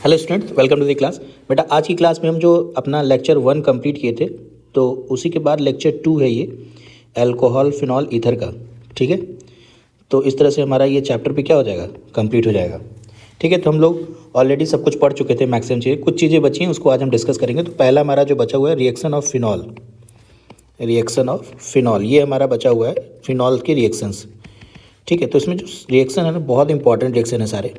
Hello students, welcome to the class. बेटा आज की क्लास में हम जो अपना लेक्चर 1 कंप्लीट किए थे, तो उसी के बाद लेक्चर 2 है ये अल्कोहल फिनॉल ईथर का। ठीक है, तो इस तरह से हमारा ये चैप्टर भी क्या हो जाएगा, कंप्लीट हो जाएगा। ठीक है, तो हम लोग ऑलरेडी सब कुछ पढ़ चुके थे, मैक्सिमम चीज़ें, कुछ चीज़ें बची हैं उसको आज हम डिस्कस करेंगे। तो पहला हमारा जो बचा हुआ है रिएक्शन ऑफ फिनॉल, ये हमारा बचा हुआ है फिनॉल के रिएक्शंस। ठीक है, तो इसमें जो रिएक्शन है ना, बहुत इंपॉर्टेंट रिएक्शन है सारे,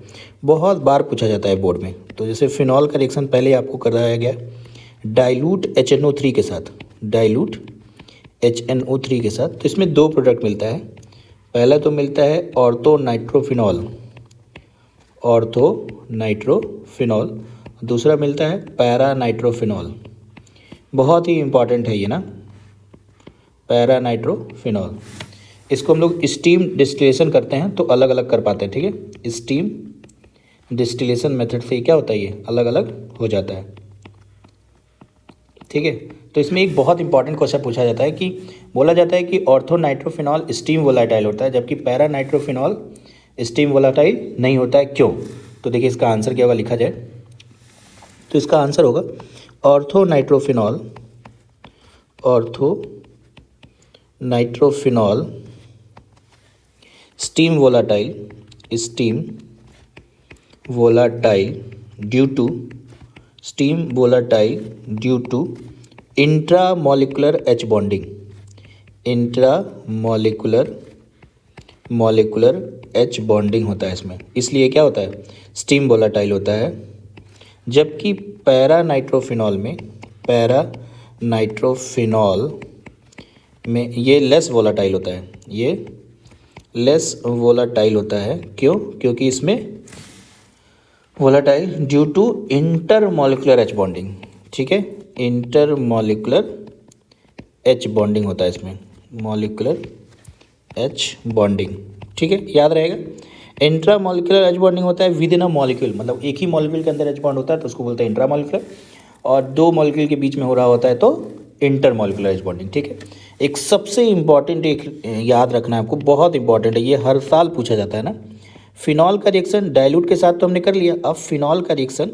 बहुत बार पूछा जाता है बोर्ड में। तो जैसे फिनॉल का रिएक्शन पहले आपको कराया गया डाइल्यूट HNO3 के साथ, HNO3 के साथ। तो इसमें दो प्रोडक्ट मिलता है। पहला तो मिलता है ऑर्थो नाइट्रोफिनॉल, दूसरा मिलता है पैरा नाइट्रोफिनॉल। बहुत ही इंपॉर्टेंट है ये ना, पैरा नाइट्रोफिनॉल। इसको हम लोग स्टीम डिस्टिलेशन करते हैं तो अलग अलग कर पाते हैं। ठीक है, स्टीम डिस्टिलेशन मेथड से क्या होता है, ये अलग अलग हो जाता है। ठीक है, तो इसमें एक बहुत इंपॉर्टेंट क्वेश्चन पूछा जाता है कि बोला जाता है कि ऑर्थो नाइट्रोफिनॉल स्टीम वोलाटाइल होता है जबकि पैरा नाइट्रोफिनॉल स्टीम वोलाटाइल नहीं होता है, क्यों? तो देखिए इसका आंसर क्या होगा, लिखा जाए तो इसका आंसर होगा ortho nitrophenol steam volatile due to intramolecular H bonding, H bonding होता है इसमें, इसलिए क्या होता है, स्टीम वोलाटाइल होता है। जबकि पैरा नाइट्रोफिनॉल में ये लेस वोलाटाइल होता है, क्यों? क्योंकि इसमें volatile due to intermolecular H bonding. ठीक है, इंटरमॉलिक्यूलर H बॉन्डिंग होता है इसमें, मॉलिक्यूलर H बॉन्डिंग। ठीक है, याद रहेगा, इंट्रामॉलिक्यूलर H बॉन्डिंग होता है विद इन अ मॉलिक्यूल, मतलब एक ही मॉलिक्यूल के अंदर H बॉन्ड होता है तो उसको बोलते हैं इंट्रामॉलिक्यूलर, और दो मॉलिक्यूल के बीच में हो रहा होता है तो इंटरमॉलिक्यूलर H बॉन्डिंग। ठीक है, एक सबसे इम्पॉर्टेंट एक याद रखना है आपको, बहुत इंपॉर्टेंट है, ये हर साल पूछा जाता है ना। फिनॉल का रिएक्शन डाइल्यूट के साथ तो हमने कर लिया, अब फिनॉल का रिएक्शन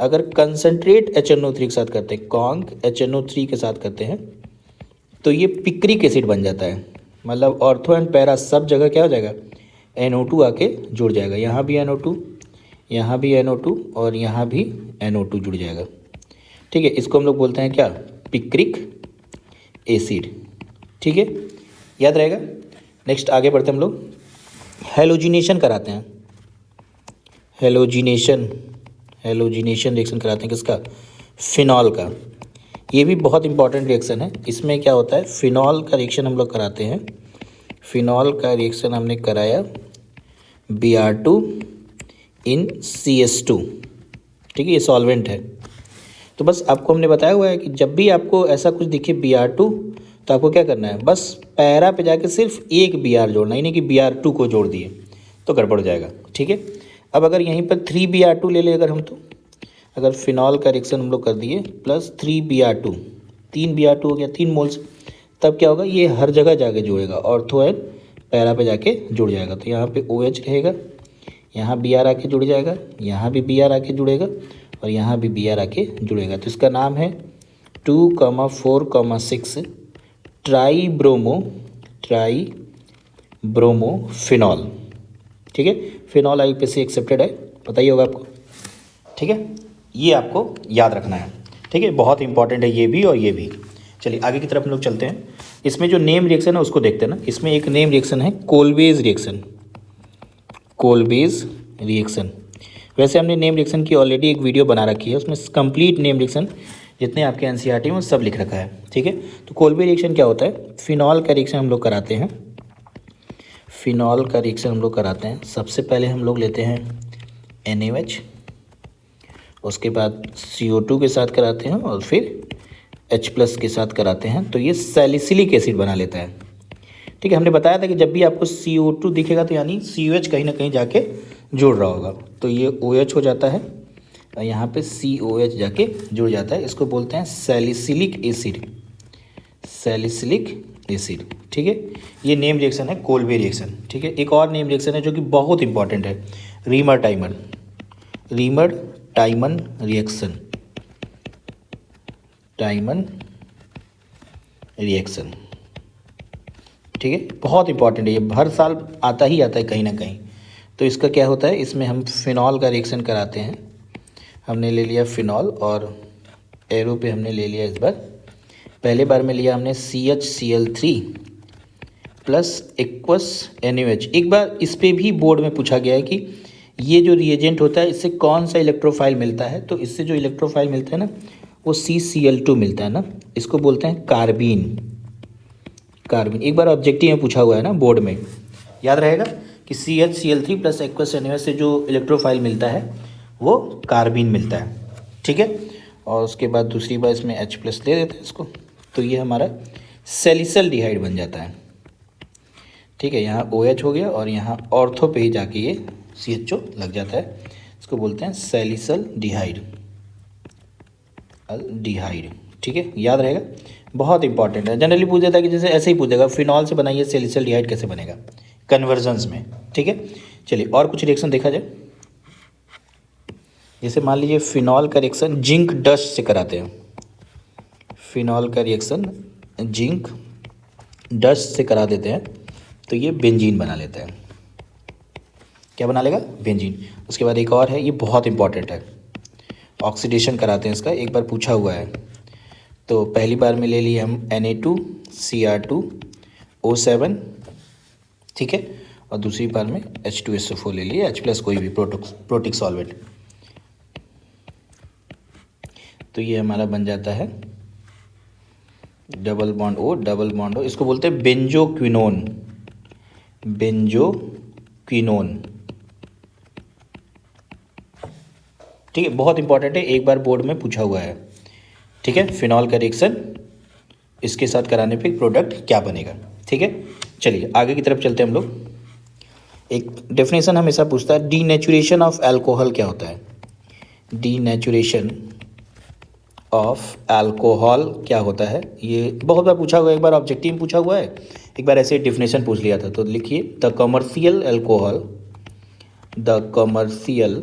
अगर कंसनट्रेट HNO3 के साथ करते हैं, HNO3 के साथ करते हैं तो ये पिक्रिक एसिड बन जाता है। मतलब ऑर्थो एंड पैरा सब जगह क्या हो जाएगा, NO2 आके जुड़ जाएगा। यहाँ भी NO2, यहाँ भी NO2 और यहाँ भी NO2 जुड़ जाएगा। ठीक है, इसको हम लोग बोलते हैं क्या, पिक्रिक एसिड। ठीक है, याद रहेगा। नेक्स्ट आगे बढ़ते हम लोग हेलोजिनेशन कराते हैं, हेलोजिनेशन रिएक्शन कराते हैं किसका, फिनॉल का। ये भी बहुत इंपॉर्टेंट रिएक्शन है। इसमें क्या होता है, फिनॉल का रिएक्शन हम लोग कराते हैं, फिनॉल का रिएक्शन हमने कराया Br2 इन CS2। ठीक है, ये सॉल्वेंट है। तो बस आपको हमने बताया हुआ है कि जब भी आपको ऐसा कुछ दिखे Br2 तो आपको क्या करना है, बस पैरा पे जाके सिर्फ एक Br जोड़ना, ही नहीं कि Br2 को जोड़ दिए तो गड़बड़ हो जाएगा। ठीक है, अब अगर यहीं पर 3Br2 ले ले, तो अगर फिनॉल का रिएक्शन हम लोग कर दिए प्लस 3Br2, 3Br2 हो गया, 3 मोल्स, तब क्या होगा, ये हर जगह जाके जुड़ेगा, ऑर्थो एंड पैरा पे जाके जुड़ जाएगा। तो यहाँ पे OH रहेगा, यहाँ Br आके जुड़ जाएगा, यहाँ भी Br आके जुड़ेगा और यहाँ भी Br आके जुड़ेगा। तो इसका नाम है 2,4,6 ट्राईब्रोमोफिनॉल। ठीक है, फिनॉल IUPAC एक्सेप्टेड है, पता ही होगा आपको। ठीक है, ये आपको याद रखना है। ठीक है, बहुत इंपॉर्टेंट है ये भी और ये भी। चलिए आगे की तरफ हम लोग चलते हैं। इसमें जो नेम रिएक्शन है उसको देखते हैं ना। इसमें एक नेम रिएक्शन है कोलबेज रिएक्शन। वैसे हमने नेम रिएक्शन की ऑलरेडी एक वीडियो बना रखी है, उसमें कंप्लीट नेम रिएक्शन जितने आपके NCERT में सब लिख रखा है। ठीक है, तो कोलबे रिएक्शन क्या होता है, फिनॉल का रिएक्शन हम लोग कराते हैं। सबसे पहले हम लोग लेते हैं NaOH, उसके बाद CO2 के साथ कराते हैं और फिर H+ के साथ कराते हैं, तो ये सैलिसिलिक एसिड बना लेता है। ठीक है, हमने बताया था कि जब भी आपको CO2 दिखेगा तो यानी COH कहीं ना कहीं जाके जुड़ रहा होगा, तो ये OH हो जाता है और यहाँ पे COH जाके जुड़ जाता है। इसको बोलते हैं सैलिसिलिक एसिड। ठीक है, ये नेम रिएक्शन है कोलबे रिएक्शन। ठीक है, एक और नेम रिएक्शन है जो कि बहुत इंपॉर्टेंट है, रीमर टाइमन रिएक्शन, टाइमन रिएक्शन, ठीक है। बहुत इंपॉर्टेंट है ये, हर साल आता ही आता है कहीं ना कहीं। तो इसका क्या होता है, इसमें हम फिनॉल का रिएक्शन कराते हैं। हमने ले लिया फिनॉल और एरो पे हमने ले लिया इस बार, पहले बार में लिया हमने CHCl3 प्लस एक्वस NaOH। एक बार इस पे भी बोर्ड में पूछा गया है कि ये जो रिएजेंट होता है इससे कौन सा इलेक्ट्रोफाइल मिलता है, तो इससे जो इलेक्ट्रोफाइल मिलता है ना वो CCl2 मिलता है ना, इसको बोलते हैं कार्बीन। कार्बन एक बार ऑब्जेक्टिव में पूछा हुआ है ना बोर्ड में, याद रहेगा कि CHCl3 प्लस एक्वस NaOH से जो इलेक्ट्रोफाइल मिलता है वो कार्बीन मिलता है, ठीक है। और उसके बाद दूसरी बार इसमें H प्लस ले देते हैं इसको, तो ये हमारा सैलिसिल डिहाइड बन जाता है, ठीक है। यहाँ OH हो गया और यहाँ ऑर्थो पे ही जाके ये CHO लग जाता है, इसको बोलते हैं सैलिसिल डिहाइड, डिहाइड, ठीक है। याद रहेगा, बहुत इंपॉर्टेंट है। जनरली पूछ देता है कि जैसे ऐसे ही पूछ देगा फिनॉल से बनाइए सैलिसिल डिहाइड कैसे बनेगा कन्वर्जन्स में, ठीक है। चलिए और कुछ रिएक्शन देखा जाए। जैसे मान लीजिए फिनॉल का रिएक्शन जिंक डस्ट से कराते हैं, फिनॉल का रिएक्शन जिंक डस्ट से करा देते हैं तो ये बेंजीन बना लेता है। क्या बना लेगा, बेंजीन। उसके बाद एक और है, ये बहुत इंपॉर्टेंट है, ऑक्सीडेशन कराते हैं इसका, एक बार पूछा हुआ है। तो पहली बार में ले लिए हम Na2Cr2O7, ठीक है, और दूसरी बार में H2SO4 ले लिए, H प्लस कोई भी प्रोटिक सॉल्वेंट, तो ये हमारा बन जाता है double bond O, double bond O, इसको बोलते हैं बेंजोक्विनोन, बेंजोक्विनोन, ठीक है। बहुत इंपॉर्टेंट है, एक बार बोर्ड में पूछा हुआ है, ठीक है। फिनॉल का रिएक्शन इसके साथ कराने पे प्रोडक्ट क्या बनेगा, ठीक है। चलिए आगे की तरफ चलते हैं हम लोग। एक डेफिनेशन हमेशा पूछता है, डीनेचुरेशन ऑफ अल्कोहल क्या होता है, डीनेचुरेशन ऑफ अल्कोहल क्या होता है, ये बहुत बार पूछा हुआ है। एक बार ऑब्जेक्टिव में पूछा हुआ है, एक बार ऐसे डेफिनेशन पूछ लिया था। तो लिखिए, the commercial alcohol, the commercial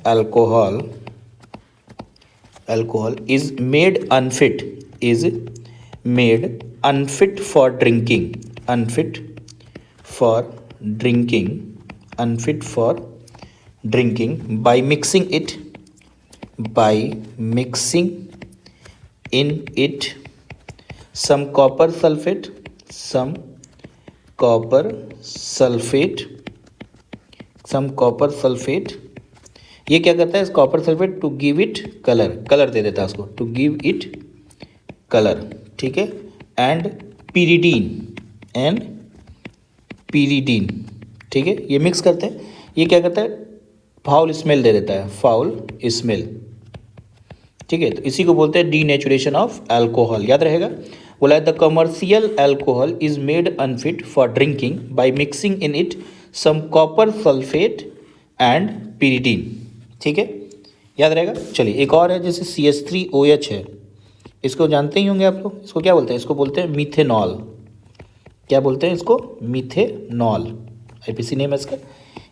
alcohol, alcohol is made unfit, is made unfit for drinking, unfit for drinking, unfit for drinking by mixing it, by mixing in it some copper sulfate, some copper sulfate, some copper sulfate। ये क्या करता है, इस copper sulphate to give it colour, colour दे देता है उसको, to give it colour, ठीक है। एंड पीरिडीन, एंड पीरिडीन, ठीक है। ये मिक्स करते हैं, ये क्या करता है, फाउल स्मेल दे देता है, फाउल स्मेल, ठीक है। तो इसी को बोलते हैं डीनेचुरेशन ऑफ अल्कोहल, याद रहेगा। बोला the commercial alcohol is made unfit for drinking by mixing in it some copper sulphate and pyridine, ठीक है, याद रहेगा। चलिए एक और है, जैसे CH3OH है, इसको जानते ही होंगे आप लोग, इसको क्या बोलते हैं, इसको बोलते हैं मीथेनॉल। क्या बोलते हैं इसको, मीथेनॉल, IPC नेम है इसका।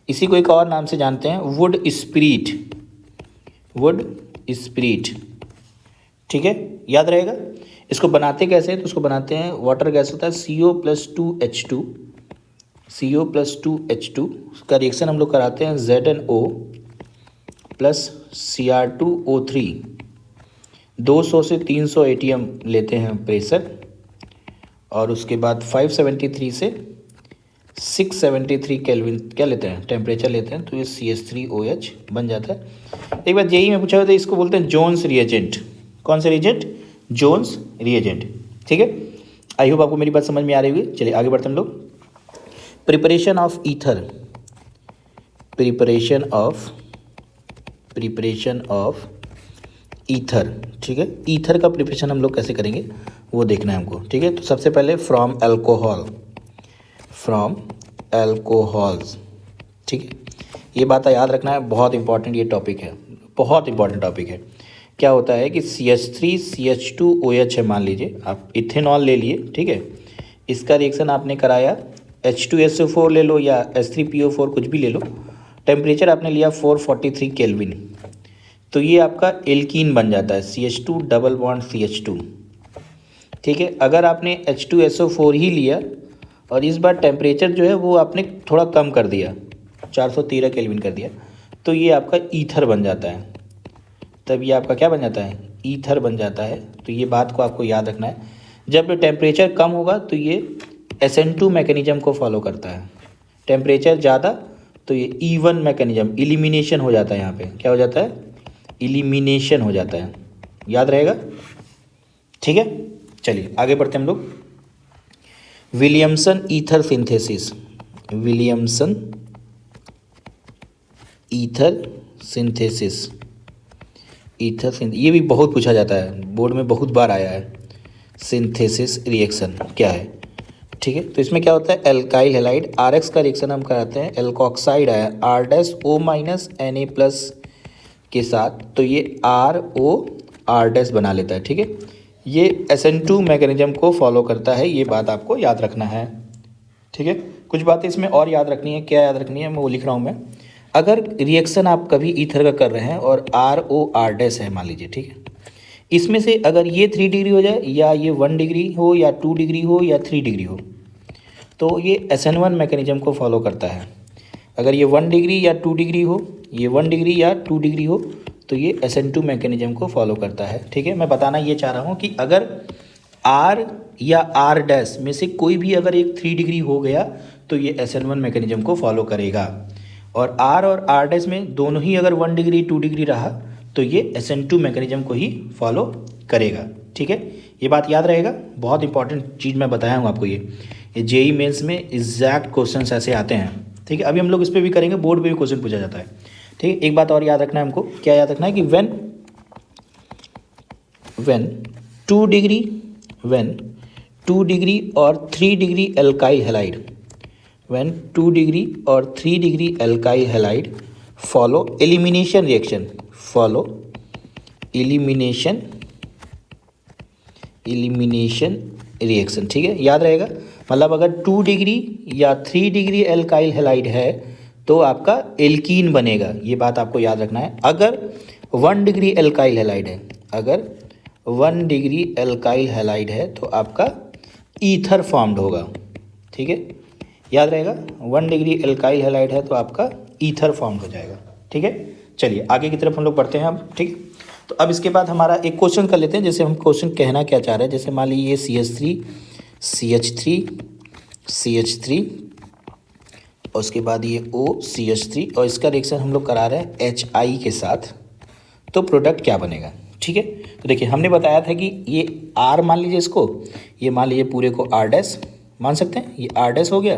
इसी को एक और नाम से जानते हैं, वुड स्पिरिट, वुड स्पिरिट, ठीक है, याद रहेगा। इसको बनाते कैसे हैं, तो इसको बनाते हैं, वाटर गैस होता है CO+2H2, CO+2H2 का रिएक्शन हम लोग कराते हैं ZnO प्लस Cr2O3, 200 से 300 ATM लेते हैं प्रेशर, और उसके बाद 573 से 673 केल्विन क्या लेते हैं, टेम्परेचर लेते हैं, तो ये CH3OH बन जाता है। एक बार जेईई में पूछा हुआ था, इसको बोलते हैं जोन्स रिएजेंट। कौन सा रिएजेंट, जोन्स रिएजेंट, ठीक है। आई होप आपको मेरी बात समझ में आ रही होगी। चलिए आगे बढ़ते हैं हम लोग। Preparation of ether, preparation of ether, ठीक है। ईथर का प्रिपरेशन हम लोग कैसे करेंगे वो देखना है हमको, ठीक है। तो सबसे पहले फ्रॉम अल्कोहल्स, ठीक है। ये बात याद रखना है, बहुत इंपॉर्टेंट ये टॉपिक है, बहुत इंपॉर्टेंट टॉपिक है। क्या होता है कि CH3CH2OH है, मान लीजिए आप इथेनॉल ले लिए, ठीक है। इसका रिएक्शन आपने कराया, H2SO4 ले लो या H3PO4 कुछ भी ले लो, टेम्परेचर आपने लिया 443 केल्विन। तो ये आपका एल्कीन बन जाता है, CH2 डबल बॉन्ड CH2। ठीक है, अगर आपने H2SO4 ही लिया और इस बार टेम्परेचर जो है वो आपने थोड़ा कम कर दिया, 413 केल्विन कर दिया, तो ये आपका ईथर बन जाता है। तब ये आपका क्या बन जाता है, ईथर बन जाता है। तो ये बात को आपको याद रखना है, जब टेम्परेचर कम होगा तो ये SN2 मैकेनिज्म को फॉलो करता है, टेम्परेचर ज़्यादा तो ये E1 मैकेनिज्म, इलिमिनेशन हो जाता है। यहाँ पे क्या हो जाता है, इलिमिनेशन हो जाता है, याद रहेगा। ठीक है, चलिए आगे बढ़ते हैं हम लोग। Williamson ether synthesis, Williamson ether synthesis, ये भी बहुत पूछा जाता है, बोर्ड में बहुत बार आया है। सिंथेसिस रिएक्शन क्या है, ठीक है। तो इसमें क्या होता है, एल्काइल हैलाइड RX का रिएक्शन हम कराते हैं, एल्कोक्साइड आया R-O Na+ के साथ, तो ये ROR- बना लेता है। ठीक है, ये SN2 मैकेनिज्म को फॉलो करता है, ये बात आपको याद रखना है। ठीक है, कुछ बातें इसमें और याद रखनी है, क्या याद रखनी है मैं वो लिख रहा हूँ मैं। अगर रिएक्शन आप कभी ईथर का कर रहे हैं और ROR- है मान लीजिए, ठीक है, इसमें से अगर ये 3 डिग्री हो जाए या ये 1 डिग्री हो या 2 डिग्री हो या 3 डिग्री हो, तो ये SN1 मैकेनिज्म को फॉलो करता है। अगर ये 1 डिग्री या 2 डिग्री हो, ये 1 डिग्री या 2 डिग्री हो, तो ये SN2 मैकेनिज्म को फॉलो करता है। ठीक है, मैं बताना ये चाह रहा हूँ कि अगर R या R' में से कोई भी अगर एक 3 डिग्री हो गया तो ये SN1 मैकेनिज्म को फॉलो करेगा, और R और R' में दोनों ही अगर 1 डिग्री 2 डिग्री रहा तो ये SN2 मैकेनिज्म को ही फॉलो करेगा। ठीक है, ये बात याद रहेगा, बहुत इंपॉर्टेंट चीज़ मैं बताया हूँ आपको। ये जेई मेंस में एग्जैक्ट क्वेश्चंस ऐसे आते हैं। ठीक है, अभी हम लोग इस पर भी करेंगे, बोर्ड पे भी क्वेश्चन पूछा जाता है। ठीक है, एक बात और याद रखना है हमको, क्या याद रखना है कि व्हेन 2 डिग्री और 3 degree alkyl halide, when 2 degree और 3 degree alkyl halide follow elimination reaction, follow elimination reaction. ठीक है, याद रहेगा, मतलब अगर 2 डिग्री या 3 डिग्री एल्काइल हैलाइड है तो आपका एल्कीन बनेगा, ये बात आपको याद रखना है। अगर 1 डिग्री एल्काइल हैलाइड है, अगर 1 डिग्री एल्काइल हैलाइड है तो आपका ईथर फॉर्म्ड होगा। ठीक है, याद रहेगा, 1 डिग्री एल्काइल हैलाइड है तो आपका ईथर फॉर्म्ड हो जाएगा। ठीक है, चलिए आगे की तरफ हम लोग बढ़ते हैं अब। ठीक है, तो अब इसके बाद हमारा एक क्वेश्चन कर लेते हैं, जैसे हम क्वेश्चन कहना क्या चाह रहे हैं। जैसे मान लीजिए ये CH3 और उसके बाद ये OCH3 और इसका रिएक्शन हम लोग करा रहे हैं HI के साथ, तो प्रोडक्ट क्या बनेगा। ठीक है, तो देखिए हमने बताया था कि ये R मान लीजिए इसको, ये मान लीजिए पूरे को R' मान सकते हैं, ये R' हो गया,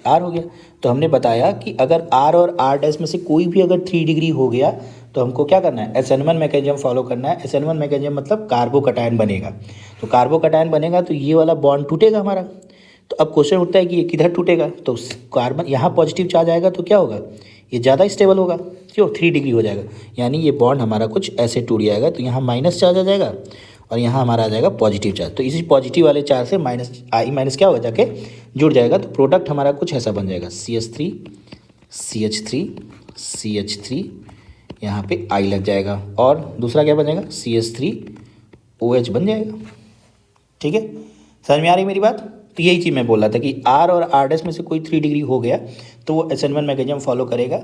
R हो गया। तो हमने बताया कि अगर R और R' में से कोई भी अगर 3 डिग्री हो गया तो हमको क्या करना है, SN1 मैकेनिज्म फॉलो करना है। SN1 मैकेनिज्म मतलब कार्बोकटायन बनेगा, तो कार्बोकटायन बनेगा तो ये वाला बॉन्ड टूटेगा हमारा। तो अब क्वेश्चन उठता है कि ये किधर टूटेगा, तो कार्बन यहाँ पॉजिटिव चार्ज आएगा तो क्या होगा, ये ज़्यादा स्टेबल होगा, क्यों 3 डिग्री हो जाएगा, यानी ये बॉन्ड हमारा कुछ ऐसे टूट जाएगा। तो यहाँ माइनस चार्ज आ जाएगा और यहाँ हमारा आ जाएगा पॉजिटिव चार्ज, तो इसी पॉजिटिव वाले चार्ज से माइनस क्या होगा, जाके जुड़ जाएगा। तो प्रोडक्ट हमारा कुछ ऐसा बन जाएगा, CH3 यहाँ पे I लग जाएगा, और दूसरा क्या बन जाएगा, CH3OH बन जाएगा। ठीक है, समझ में आ रही मेरी बात। तो यही चीज़ मैं बोल रहा था कि R और R' में से कोई 3 डिग्री हो गया तो वो SN1 मैकेनिज्म फॉलो करेगा,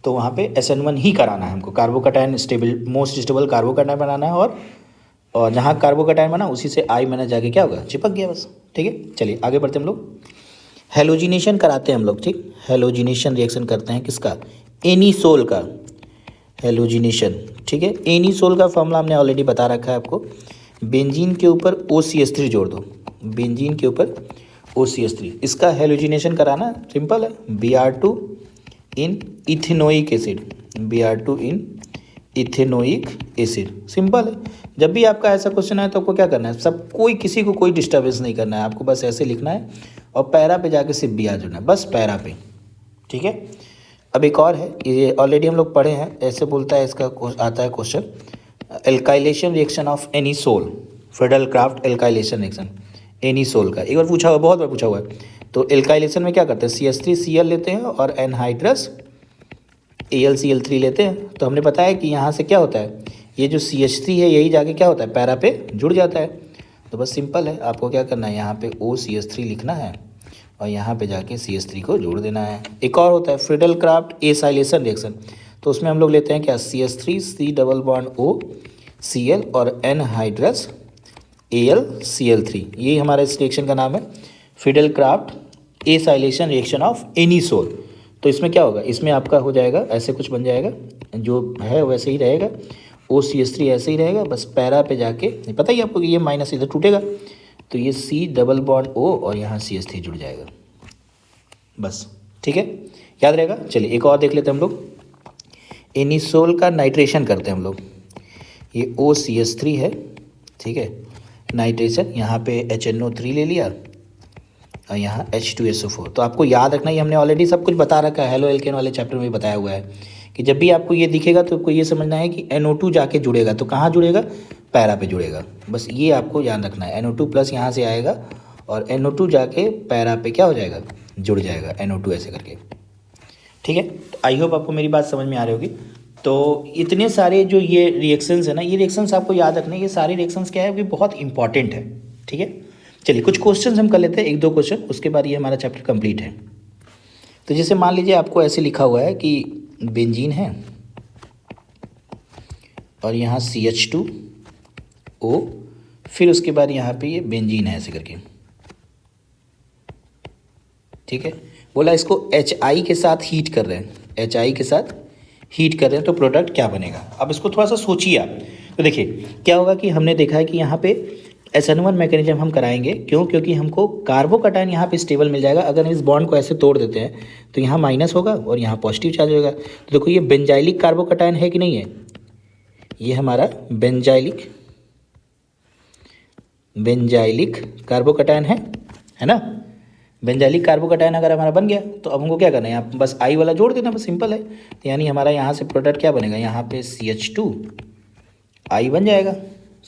तो वहाँ पे SN1 ही कराना है हमको, कार्बोकटायन मोस्ट स्टेबल कार्बोकटायन बनाना है, और जहाँ कार्बोकटायन बना उसी से I माइनस जाके क्या होगा, चिपक गया बस। ठीक है, चलिए आगे बढ़ते हैं हम लोग। हेलोजिनेशन कराते हैं हम लोग, ठीक, हेलोजिनेशन रिएक्शन करते हैं किसका, एनीसोल का, हेलोजिनेशन। ठीक है, एनीसोल का फॉर्मूला हमने ऑलरेडी बता रखा है आपको, बेंजीन के ऊपर OCH3 जोड़ दो, बेंजीन के ऊपर OCH3, इसका हेलोजिनेशन कराना सिंपल है, Br2 इन इथेनोइक एसिड, Br2 इन इथेनोइक एसिड, सिंपल है। जब भी आपका ऐसा क्वेश्चन है तो आपको क्या करना है, किसी को कोई डिस्टर्बेंस नहीं करना है, आपको बस ऐसे लिखना है और पैरा पे जाके सिर्फ Br जोड़ना है, बस पैरा पे। ठीक है, अब एक और है, ये ऑलरेडी हम लोग पढ़े हैं, ऐसे बोलता है, इसका आता है question, alkylation reaction of anisole, Friedel Crafts alkylation reaction anisole का, एक बार पूछा हुआ, बहुत बार पूछा हुआ है। तो एल्काइलेशन में क्या करते हैं, CH3Cl लेते हैं और एनहाइड्रस AlCl3 लेते हैं। तो हमने बताया कि यहाँ से क्या होता है, ये जो CH3 है यही जाके क्या होता है, पैरा पे जुड़ जाता है। तो बस सिंपल है, आपको क्या करना है, यहाँ पे OCH3 लिखना है और यहाँ पे जाके CH3 को जोड़ देना है। एक और होता है फ्रीडल क्राफ्ट एसाइलेशन रिएक्शन, तो उसमें हम लोग लेते हैं क्या, CH3 C double bond O Cl और एनहाइड्रस AlCl3, यही हमारा इस रिएक्शन का नाम है Friedel Crafts acylation reaction of anisole. तो इसमें क्या होगा, इसमें आपका हो जाएगा ऐसे कुछ बन जाएगा, जो है वैसे ही रहेगा, OCH3 ऐसे ही रहेगा, बस पैरा पे जाके पता ही आपको, ये माइनस इधर टूटेगा तो ये C डबल बॉन्ड O और यहाँ CH3 जुड़ जाएगा, बस ठीक है, याद रहेगा। चलिए एक और देख लेते हैं हम लोग, एनीसोल का नाइट्रेशन करते हैं हम लोग। ये OCH3 है, ठीक है, नाइट्रेशन, यहाँ पे HNO3 ले लिया और यहाँ H2SO4। तो आपको याद रखना, ये हमने ऑलरेडी सब कुछ बता रखा है, हेलो एल्केन वाले चैप्टर में भी बताया हुआ है कि जब भी आपको ये दिखेगा तो आपको ये समझना है कि NO2 जाके जुड़ेगा, तो कहाँ जुड़ेगा, पैरा पे जुड़ेगा, बस ये आपको याद रखना है। NO2 प्लस यहाँ से आएगा और NO2 जाके पैरा पे क्या हो जाएगा, जुड़ जाएगा, NO2 ऐसे करके, ठीक है। तो आई होप आपको मेरी बात समझ में आ रही होगी। तो इतने सारे जो ये रिएक्शंस है ना, ये रिएक्शंस आपको याद रखना है, ये सारे रिएक्शंस क्या है, ये बहुत इंपॉर्टेंट है, ठीक है। चलिए कुछ क्वेश्चंस हम कर लेते हैं, एक दो क्वेश्चन, उसके बाद ये हमारा चैप्टर कंप्लीट है। तो जैसे मान लीजिए आपको ऐसे लिखा हुआ है कि बेंजीन है और यहाँ CH2O, फिर उसके बाद यहाँ पे ये बेंजीन है ऐसे करके, ठीक है। बोला इसको HI के साथ हीट कर रहे हैं, HI के साथ हीट कर रहे हैं तो प्रोडक्ट क्या बनेगा। अब इसको थोड़ा सा सोचिए आप। तो देखिए क्या होगा कि हमने देखा है कि यहाँ पे SN1 मैकेनिज्म हम कराएंगे, क्यों, क्योंकि हमको कार्बोकैटायन यहाँ पे स्टेबल मिल जाएगा। अगर हम इस बॉन्ड को ऐसे तोड़ देते हैं तो यहाँ माइनस होगा और यहाँ पॉजिटिव चार्ज होगा। तो देखो ये बेंजाइलिक कार्बोकैटायन है कि नहीं है, ये हमारा बेंजाइलिक कार्बोकैटायन है ना। बेंजाइलिक कार्बोकैटायन अगर हमारा बन गया तो अब हमको क्या करना है, यहाँ बस I वाला जोड़ देना, बस सिंपल है। तो यानी हमारा यहाँ से प्रोडक्ट क्या बनेगा, यहाँ पे CH2I बन जाएगा,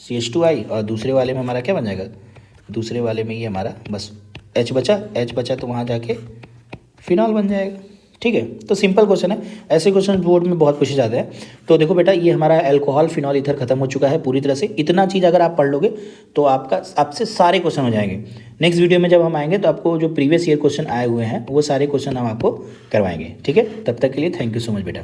CH2I, और दूसरे वाले में हमारा क्या बन जाएगा, दूसरे वाले में ये हमारा बस H बचा तो वहाँ जाके फिनॉल बन जाएगा, ठीक है। तो सिंपल क्वेश्चन है, ऐसे क्वेश्चन बोर्ड में बहुत पूछे जाते हैं। तो देखो बेटा, ये हमारा अल्कोहल फिनॉल ईथर खत्म हो चुका है पूरी तरह से। इतना चीज़ अगर आप पढ़ लोगे तो आपसे सारे क्वेश्चन हो जाएंगे। नेक्स्ट वीडियो में जब हम आएंगे तो आपको जो प्रीवियस ईयर क्वेश्चन आए हुए हैं वो सारे क्वेश्चन हम आपको करवाएंगे, ठीक है। तब तक के लिए थैंक यू सो मच बेटा।